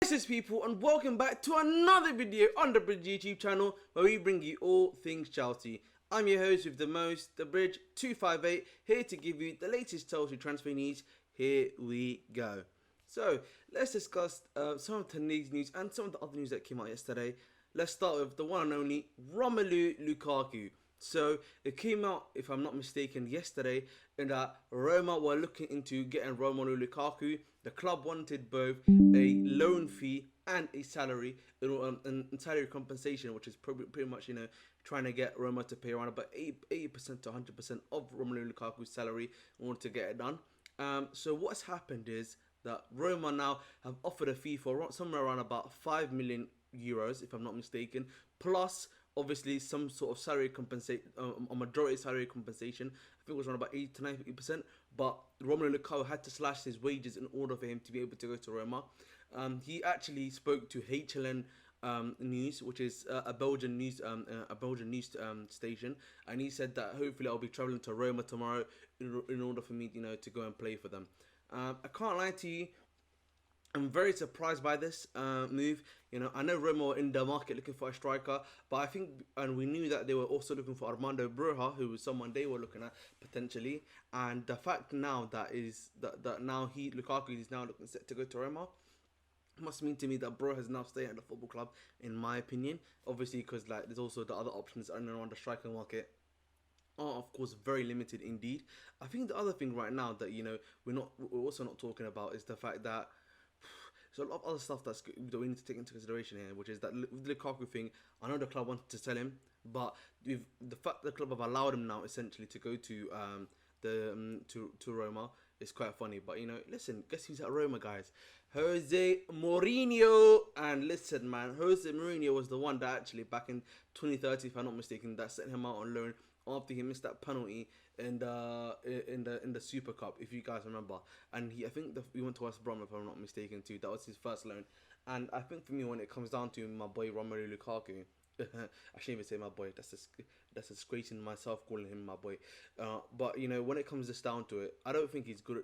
Greetings people and welcome back to another video on the Bridge YouTube channel where we bring you all things Chelsea. I'm your host with the most, the Bridge 258, here to give you the latest Chelsea transfer news. Here we go. So let's discuss some of today's news and some of the other news that came out yesterday. Let's start with the one and only Romelu Lukaku. So it came out, if I'm not mistaken, yesterday, in that Roma were looking into getting Romelu Lukaku. The club wanted both a loan fee and a salary, and salary compensation, which is pretty much, trying to get Roma to pay around about 80% to 100% of Romelu Lukaku's salary in order to get it done. So what's happened is that Roma now have offered a fee for somewhere around about 5 million euros, if I'm not mistaken, plus obviously some sort of salary compensation, a majority salary compensation. I think it was around about 80 to 90%. But Romelu Lukaku had to slash his wages in order for him to be able to go to Roma. He actually spoke to HLN News, which is a Belgian news station, and he said that hopefully I'll be traveling to Roma tomorrow in order for me, to go and play for them. I can't lie to you, I'm very surprised by this move. I know Roma were in the market looking for a striker, but I think, and we knew that they were also looking for Armando Broja, who was someone they were looking at potentially. And the fact now that now Lukaku is now looking set to go to Roma, must mean to me that Bro has now stayed at the football club, in my opinion. Obviously, because there's also the other options around the striker market are of course very limited indeed. I think the other thing right now that we're also not talking about is the fact that there's a lot of other stuff that we need to take into consideration here, which is that with the Lukaku thing, I know the club wanted to sell him, but with the fact the club have allowed him now essentially to go to to Roma, it's quite funny. But listen, guess who's at Roma, guys? Jose Mourinho. And listen, man, Jose Mourinho was the one that actually back in 2030, if I'm not mistaken, that sent him out on loan after he missed that penalty in the Super Cup, if you guys remember. And I think he went to West Brom, if I'm not mistaken, too. That was his first loan. And I think for me, when it comes down to my boy Romelu Lukaku, I shouldn't even say my boy. That's disgracing myself calling him my boy. But when it comes just down to it, I don't think he's good.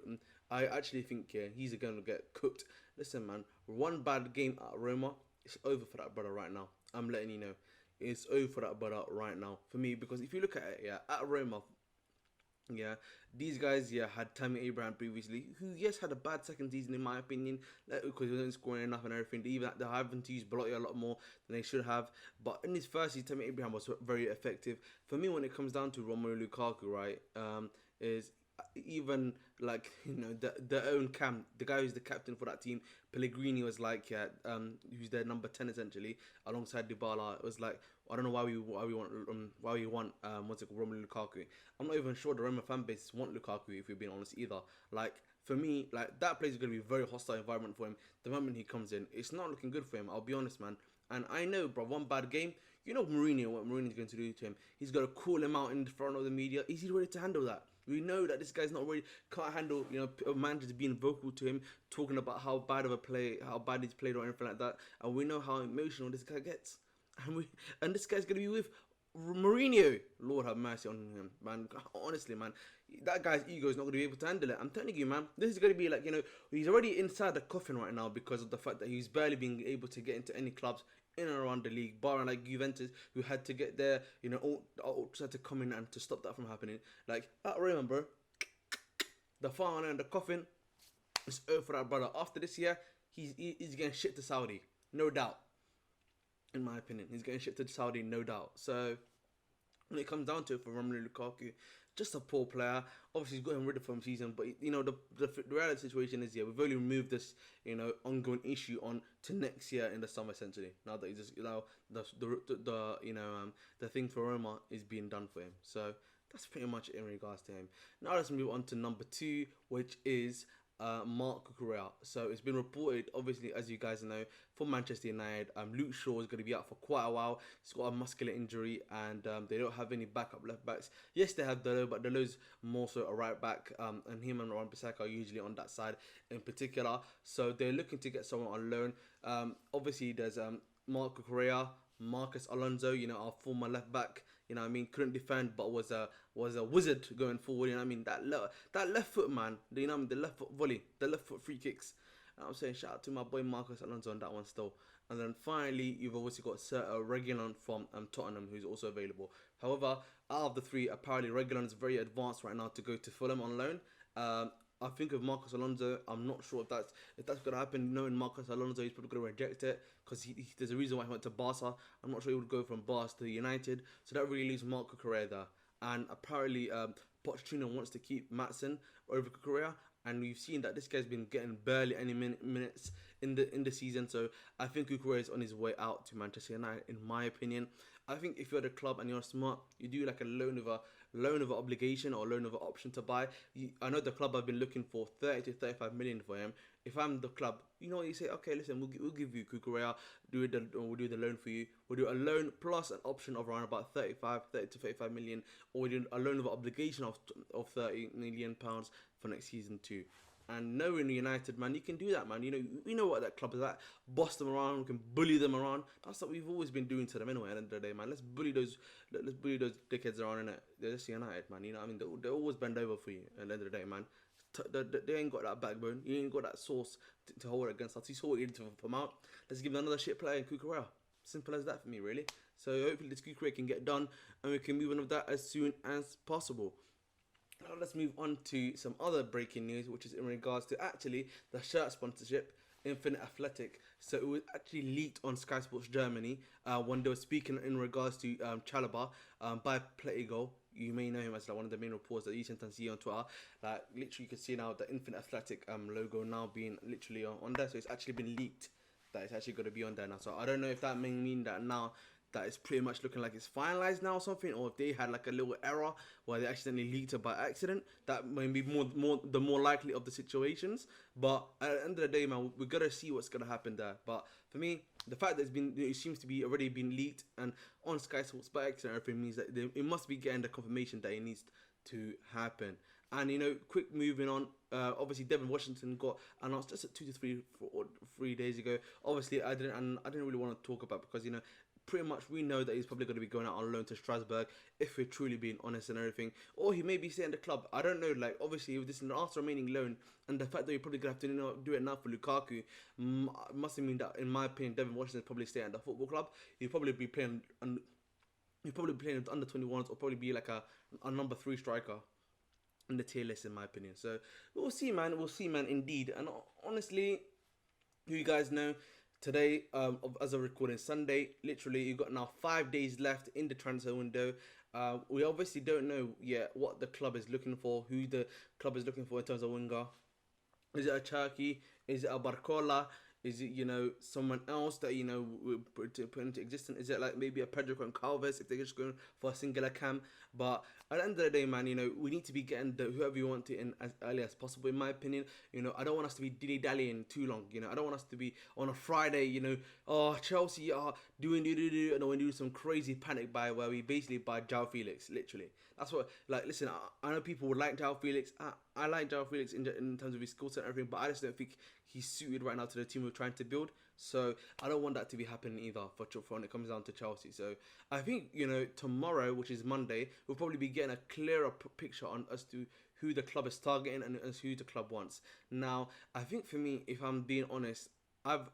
I actually think he's going to get cooked. Listen, man, one bad game at Roma, it's over for that brother right now. I'm letting you know. It's over for that brother right now for me, because if you look at it, at Roma, these guys had Tammy Abraham previously, who had a bad second season in my opinion, because he wasn't scoring enough and everything. They're having to use Belotti a lot more than they should have. But in his first season, Tammy Abraham was very effective. For me, when it comes down to Romelu Lukaku, right, is even the own Cam, the guy who's the captain for that team, Pellegrini was who's their number 10 essentially, alongside Dybala. It was like, I don't know why we want Romelu Lukaku. I'm not even sure the Roma fan base want Lukaku, if we're being honest either. For me, that place is going to be a very hostile environment for him. The moment he comes in, it's not looking good for him, I'll be honest, man. And I know, bro, one bad game, Mourinho, what Mourinho's going to do to him. He's going to call him out in front of the media. Is he ready to handle that? We know that this guy's not really, can't handle, managers being vocal to him, talking about how bad he's played or anything like that. And we know how emotional this guy gets. And this guy's going to be with Mourinho. Lord have mercy on him, man. Honestly, man, that guy's ego is not going to be able to handle it. I'm telling you, man, this is going to be he's already inside the coffin right now because of the fact that he's barely being able to get into any clubs in and around the league, barring Juventus, who had to get there, all had to come in and to stop that from happening. At Roma, bro, the final and the coffin is over for that brother. After this year, he's getting shipped to Saudi, no doubt. In my opinion, he's getting shipped to Saudi, no doubt. So when it comes down to it for Romelu Lukaku, just a poor player. Obviously, he's got him rid of from season, but the reality situation is we've only removed this ongoing issue on to next year in the summer essentially. Now that he's just the thing for Roma is being done for him. So that's pretty much it in regards to him. Now let's move on to number 2, which is Mark Cucurella. So it's been reported, obviously, as you guys know, for Manchester United, Luke Shaw is going to be out for quite a while. He's got a muscular injury, and they don't have any backup left backs. Yes, they have Delo, but Delo's more so a right back, and him and Wan-Bissaka are usually on that side in particular. So they're looking to get someone on loan. Obviously, there's Mark Cucurella, Marcus Alonso, our former left back. Couldn't defend, but was a wizard going forward. That left foot, man. The left foot volley, the left foot free kicks. I'm saying shout out to my boy Marcus Alonso on that one still. And then finally, you've obviously got Reguilon from Tottenham, who's also available. However, out of the three, apparently Reguilon is very advanced right now to go to Fulham on loan. I think with Marcus Alonso, I'm not sure if that's gonna happen. Knowing Marcus Alonso, he's probably gonna reject it because there's a reason why he went to Barca. I'm not sure he would go from Barca to United, so that really leaves Marco Cucurella there. And apparently, Pochettino wants to keep Maatsen over Cucurella, and we've seen that this guy's been getting barely any minutes in the season. So I think Cucurella is on his way out to Manchester United, in my opinion. I think if you're the club and you're smart, you do like a loan of obligation or loan of option to buy. I know the club have been looking for 30 to 35 million for him. If I'm the club, you know what you say, okay, listen, we'll give you Cucurella, we'll do the loan for you. We'll do a loan plus an option of around about 30 to 35 million, or we'll do a loan of obligation of 30 million pounds for next season too. And knowing United, man, you can do that, man. You know what that club is at. Boss them around, we can bully them around. That's what we've always been doing to them anyway. At the end of the day, man, let's bully those dickheads around, innit? They're just United, man. You know what I mean? They always bend over for you. At the end of the day, man, they ain't got that backbone. You ain't got that sauce to hold it against us. You saw what you did to them out. Let's give them another shit player in Cucurella. Simple as that for me, really. So hopefully this Cucurella can get done and we can move on with that as soon as possible. Now let's move on to some other breaking news, which is in regards to actually the shirt sponsorship, Infinite Athletic. So it was actually leaked on Sky Sports Germany when they were speaking in regards to Chalobah by Platigo. You may know him as like one of the main reports that you sometimes see on Twitter. Like literally, you can see now the Infinite Athletic logo now being literally on there. So it's actually been leaked that it's actually going to be on there now. So I don't know if that may mean that now that it's pretty much looking like it's finalized now or something, or if they had like a little error where they accidentally leaked it by accident. That may be the more likely of the situations. But at the end of the day, man, we're gonna see what's gonna happen there. But for me, the fact that it seems to be already been leaked and on Sky Sports by accident, everything means that it must be getting the confirmation that it needs to happen. And quick moving on. Obviously, Devin Washington got announced just 3 days ago. Obviously, I didn't really want to talk about because pretty much we know that he's probably going to be going out on loan to Strasbourg, if we're truly being honest and everything, or he may be staying at the club. I don't know. Like obviously with this last remaining loan and the fact that you're probably going to have to do it now for Lukaku, must mean that in my opinion Devin Washington is probably staying at the football club. He'll probably be playing with under 21s, or probably be like a number 3 striker in the tier list, in my opinion. So we'll see, man. Indeed. And honestly, you guys know, today, as a recording Sunday, literally you've got now 5 days left in the transfer window. We obviously don't know yet what the club is looking for, who the club is looking for in terms of winger. Is it a Turkey? Is it a Barcola? Is it, someone else that, we put into existence? Is it like maybe a Pedro Goncalves if they're just going for a singular cam? But at the end of the day, man, we need to be getting whoever you want to in as early as possible, in my opinion. I don't want us to be dilly-dallying too long. I don't want us to be on a Friday, oh, Chelsea are doing, and then we do some crazy panic buy where we basically buy João Felix, literally. That's what, like, listen, I know people would like João Felix. I like João Felix in terms of his skill set and everything, but I just don't think he's suited right now to the team we're trying to build. So I don't want that to be happening either for when it comes down to Chelsea. So I think, tomorrow, which is Monday, we'll probably be getting a clearer picture on as to who the club is targeting and as who the club wants. Now, I think for me, if I'm being honest, out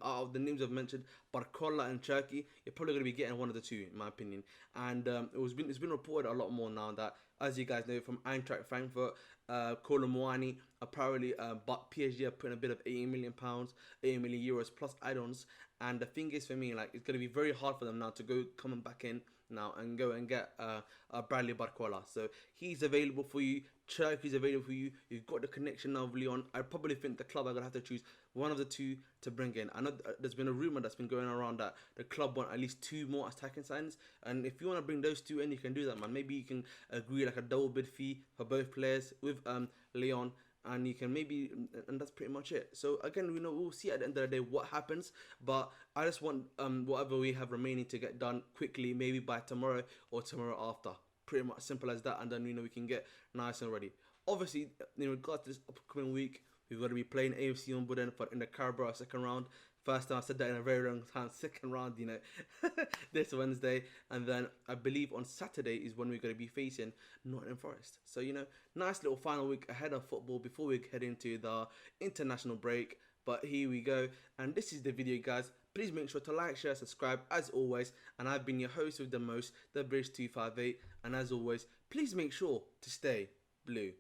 of the names I've mentioned, Barcola and Cherki, you're probably going to be getting one of the two, in my opinion. And it's been reported a lot more now that, as you guys know, from Eintracht Frankfurt, Kolo Muani, apparently, but PSG are putting a bit of £80 million, €80 million plus add-ons. And the thing is, for me, like, it's going to be very hard for them now to go coming back in now and go and get Bradley Barcola. So he's available for you. Cherki's available for you. You've got the connection now with Leon. I probably think the club are going to have to choose one of the two to bring in. I know there's been a rumour that's been going around that the club want at least 2 more attacking signs. And if you want to bring those 2 in, you can do that, man. Maybe you can agree like a double bid fee for both players with Leon. And you can and that's pretty much it. So again, we'll see at the end of the day what happens. But I just want whatever we have remaining to get done quickly, maybe by tomorrow or tomorrow after. Pretty much simple as that. And then we can get nice and ready. Obviously, in regards to this upcoming week, we've got to be playing AFC Wimbledon in the Carabao second round. First time I said that in a very long time. Second round, this Wednesday. And then I believe on Saturday is when we're going to be facing Nottingham Forest. So, nice little final week ahead of football before we head into the international break. But here we go, and this is the video, guys. Please make sure to like, share, subscribe as always, and I've been your host with the most, the Bridge 258, and as always, please make sure to stay blue.